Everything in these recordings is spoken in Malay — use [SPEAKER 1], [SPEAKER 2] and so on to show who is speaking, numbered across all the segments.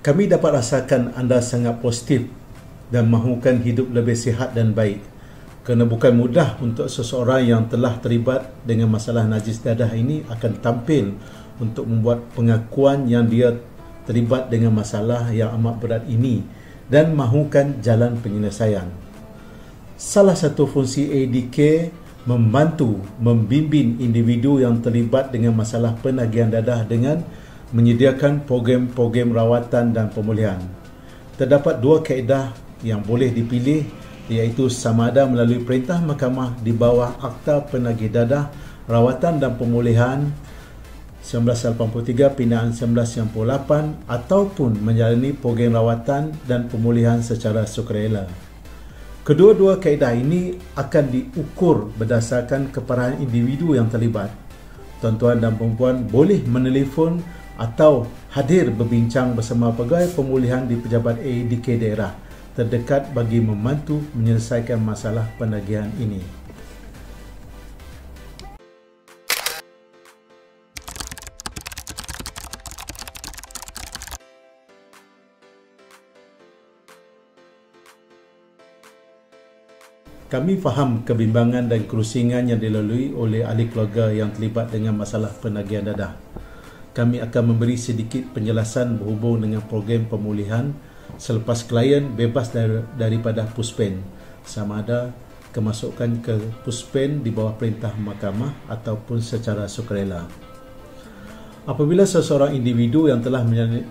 [SPEAKER 1] Kami dapat rasakan anda sangat positif dan mahukan hidup lebih sihat dan baik, kerana bukan mudah untuk seseorang yang telah terlibat dengan masalah najis dadah ini akan tampil untuk membuat pengakuan yang dia terlibat dengan masalah yang amat berat ini dan mahukan jalan penyelesaian. Salah satu fungsi ADK membantu membimbing individu yang terlibat dengan masalah penagihan dadah dengan menyediakan program-program rawatan dan pemulihan. Terdapat dua kaedah yang boleh dipilih, iaitu sama ada melalui perintah mahkamah di bawah Akta Penagih Dadah, Rawatan dan Pemulihan 1983 Pindaan 1998 ataupun menjalani program rawatan dan pemulihan secara sukarela. Kedua-dua kaedah ini akan diukur berdasarkan keparahan individu yang terlibat. Tuan-tuan dan puan-puan boleh menelefon atau hadir berbincang bersama pegawai pemulihan di pejabat ADK daerah terdekat bagi membantu menyelesaikan masalah penagihan ini. Kami faham kebimbangan dan kerusingan yang dilalui oleh ahli keluarga yang terlibat dengan masalah penagihan dadah. Kami akan memberi sedikit penjelasan berhubung dengan program pemulihan selepas klien bebas daripada puspen, sama ada kemasukan ke puspen di bawah perintah mahkamah ataupun secara sukarela. Apabila seseorang individu yang telah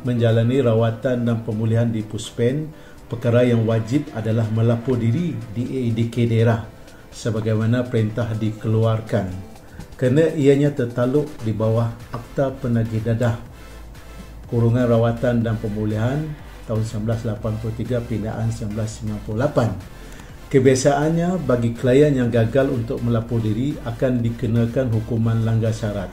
[SPEAKER 1] menjalani rawatan dan pemulihan di puspen, perkara yang wajib adalah melapor diri di ADK daerah sebagaimana perintah dikeluarkan, kerana ianya tertaluk di bawah Akta Penagih Dadah Kurungan Rawatan dan Pemulihan tahun 1983 Pindaan 1998. Kebiasaannya bagi klien yang gagal untuk melapor diri akan dikenakan hukuman langgar syarat.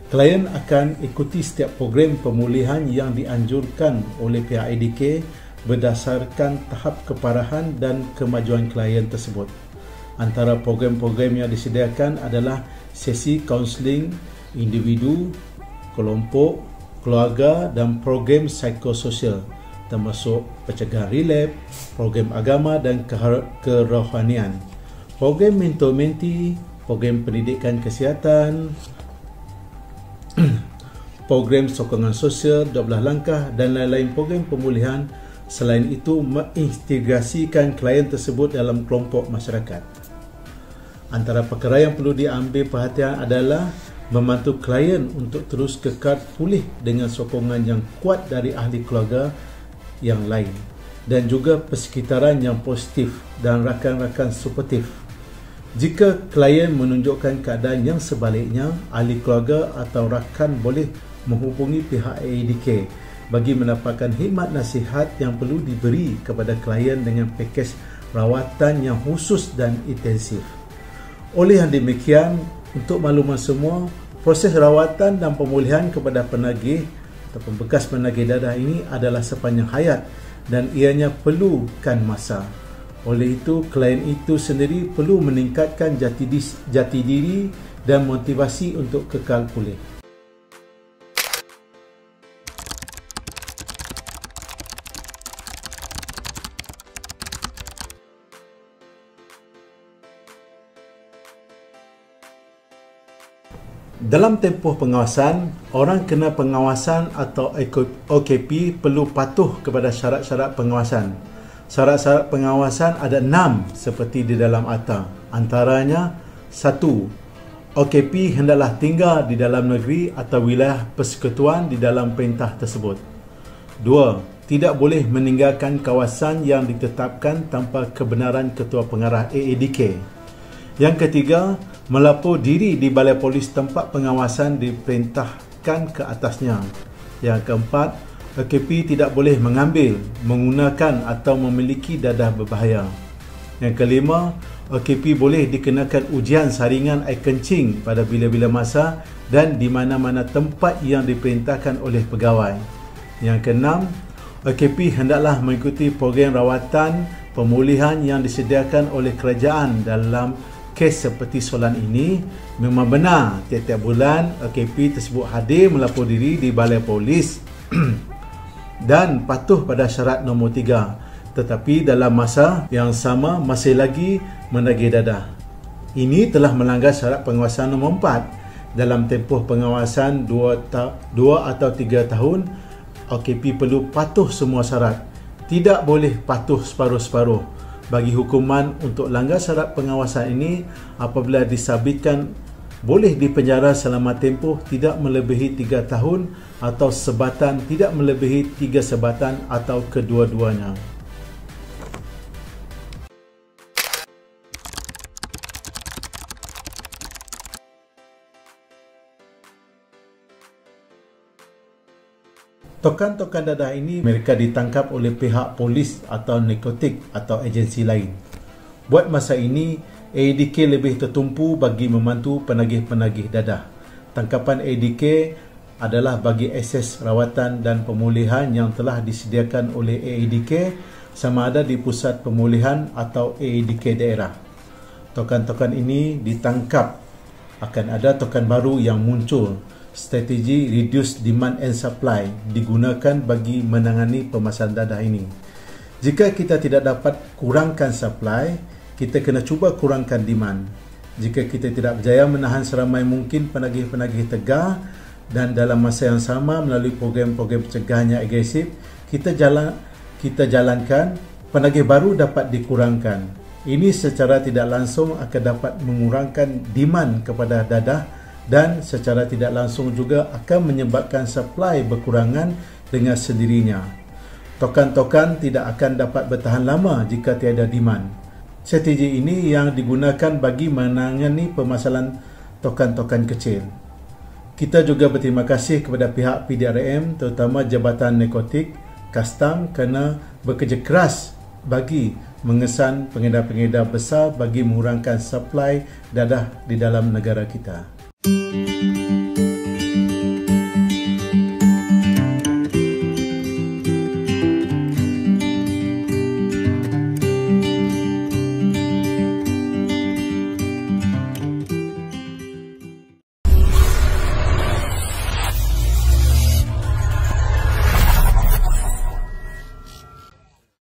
[SPEAKER 1] Klien akan ikuti setiap program pemulihan yang dianjurkan oleh pihak ADK berdasarkan tahap keparahan dan kemajuan klien tersebut. Antara program-program yang disediakan adalah sesi kaunseling individu, kelompok, keluarga dan program psikososial termasuk pencegahan relapse, program agama dan kerohanian, program mentor-mentee, program pendidikan kesihatan, program sokongan sosial 12 langkah dan lain-lain program pemulihan. Selain itu, mengintegrasikan klien tersebut dalam kelompok masyarakat. Antara perkara yang perlu diambil perhatian adalah membantu klien untuk terus kekal pulih dengan sokongan yang kuat dari ahli keluarga yang lain dan juga persekitaran yang positif dan rakan-rakan suportif. Jika klien menunjukkan keadaan yang sebaliknya, ahli keluarga atau rakan boleh menghubungi pihak ADK bagi mendapatkan khidmat nasihat yang perlu diberi kepada klien dengan pakej rawatan yang khusus dan intensif. Oleh yang demikian, untuk makluman semua, proses rawatan dan pemulihan kepada penagih atau bekas penagih dadah ini adalah sepanjang hayat dan ianya perlukan masa. Oleh itu, klien itu sendiri perlu meningkatkan jati diri dan motivasi untuk kekal pulih. Dalam tempoh pengawasan, orang kena pengawasan atau OKP perlu patuh kepada syarat-syarat pengawasan. Syarat-syarat pengawasan ada 6 seperti di dalam akta. Antaranya, 1. OKP hendaklah tinggal di dalam negeri atau wilayah persekutuan di dalam perintah tersebut. 2. Tidak boleh meninggalkan kawasan yang ditetapkan tanpa kebenaran Ketua Pengarah AADK. Yang ketiga, melapor diri di balai polis tempat pengawasan diperintahkan ke atasnya. Yang keempat, OKP tidak boleh mengambil, menggunakan atau memiliki dadah berbahaya. Yang kelima, OKP boleh dikenakan ujian saringan air kencing pada bila-bila masa dan di mana-mana tempat yang diperintahkan oleh pegawai. Yang keenam, OKP hendaklah mengikuti program rawatan pemulihan yang disediakan oleh kerajaan. Dalam kes seperti soalan ini, memang benar tiap-tiap bulan OKP tersebut hadir melapor diri di balai polis dan patuh pada syarat nombor 3, tetapi dalam masa yang sama masih lagi menagih dadah. Ini telah melanggar syarat pengawasan nombor 4. Dalam tempoh pengawasan 2 atau 3 tahun, OKP perlu patuh semua syarat. Tidak boleh patuh separuh-separuh. Bagi hukuman untuk langgar syarat pengawasan ini, apabila disabitkan, boleh dipenjara selama tempoh tidak melebihi 3 tahun atau sebatan tidak melebihi 3 sebatan atau kedua-duanya. Tokan-tokan dadah ini mereka ditangkap oleh pihak polis atau narkotik atau agensi lain. Buat masa ini, AADK lebih tertumpu bagi membantu penagih-penagih dadah. Tangkapan AADK adalah bagi akses rawatan dan pemulihan yang telah disediakan oleh AADK sama ada di pusat pemulihan atau AADK daerah. Tokan-tokan ini ditangkap. Akan ada tokan baru yang muncul. Strategi reduce demand and supply digunakan bagi menangani permasalahan dadah ini. Jika kita tidak dapat kurangkan supply, kita kena cuba kurangkan demand. Jika kita tidak berjaya menahan seramai mungkin penagih-penagih tegar dan dalam masa yang sama melalui program-program pencegahan yang agresif, kita jalankan, penagih baru dapat dikurangkan. Ini secara tidak langsung akan dapat mengurangkan demand kepada dadah dan secara tidak langsung juga akan menyebabkan supply berkurangan dengan sendirinya. Tokan-tokan tidak akan dapat bertahan lama jika tiada demand. Strategi ini yang digunakan bagi menangani permasalahan tokan-tokan kecil. Kita juga berterima kasih kepada pihak PDRM, terutama Jabatan Narkotik, Kastam kerana bekerja keras bagi mengesan pengedar-pengedar besar bagi mengurangkan supply dadah di dalam negara kita.